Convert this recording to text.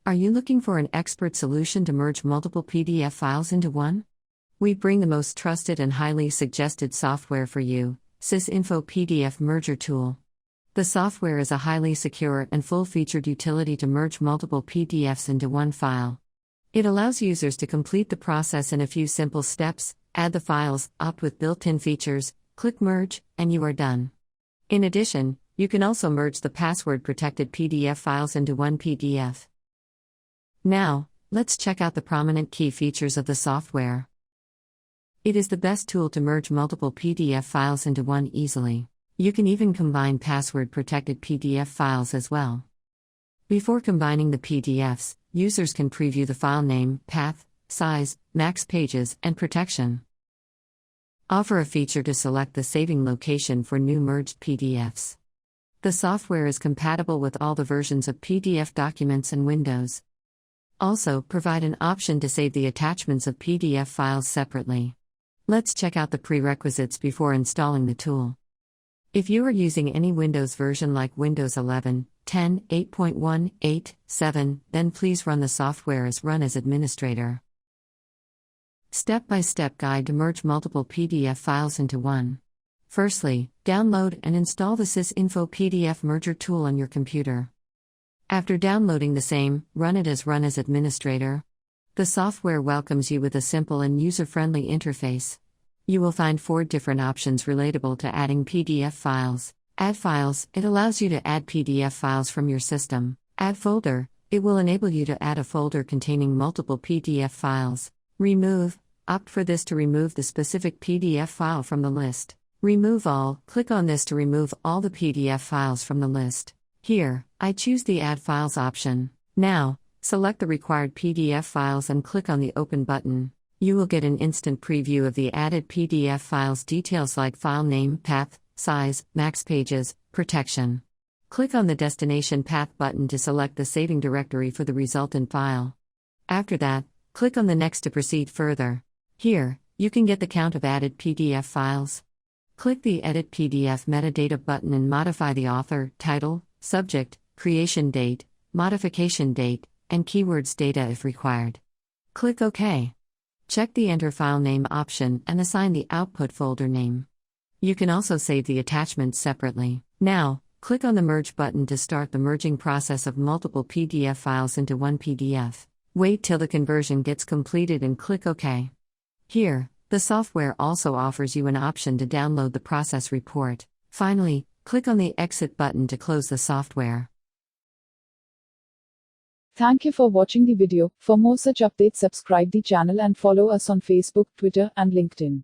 Are you looking for an expert solution to merge multiple PDF files into one? We bring the most trusted and highly suggested software for you, SysInfo PDF Merger Tool. The software is a highly secure and full-featured utility to merge multiple PDFs into one file. It allows users to complete the process in a few simple steps: add the files, opt with built-in features, click Merge, and you are done. In addition, you can also merge the password-protected PDF files into one PDF. Now, let's check out the prominent key features of the software. It is the best tool to merge multiple PDF files into one easily. You can even combine password-protected PDF files as well. Before combining the PDFs, users can preview the file name, path, size, max pages, and protection. Offer a feature to select the saving location for new merged PDFs. The software is compatible with all the versions of PDF documents and Windows. Also, provide an option to save the attachments of PDF files separately. Let's check out the prerequisites before installing the tool. If you are using any Windows version like Windows 11, 10, 8.1, 8, 7, then please run the software as Run as Administrator. Step-by-step guide to merge multiple PDF files into one. Firstly, download and install the SysInfo PDF Merger Tool on your computer. After downloading the same, run it as Run as Administrator. The software welcomes you with a simple and user-friendly interface. You will find 4 different options relatable to adding PDF files. Add files, it allows you to add PDF files from your system. Add folder, it will enable you to add a folder containing multiple PDF files. Remove, opt for this to remove the specific PDF file from the list. Remove all, click on this to remove all the PDF files from the list. Here, I choose the Add Files option. Now, select the required PDF files and click on the Open button. You will get an instant preview of the added PDF files, details like file name, path, size, max pages, protection. Click on the Destination Path button to select the saving directory for the resultant file. After that, click on the Next to proceed further. Here, you can get the count of added PDF files. Click the Edit PDF Metadata button and modify the author, title, subject, creation date, modification date, and keywords data if required. Click OK. Check the Enter File Name option and assign the output folder name. You can also save the attachments separately. Now, click on the Merge button to start the merging process of multiple PDF files into one PDF. Wait till the conversion gets completed and click OK. Here, the software also offers you an option to download the process report. Finally, click on the Exit button to close the software. Thank you for watching the video. For more such updates, subscribe the channel and follow us on Facebook, Twitter, and LinkedIn.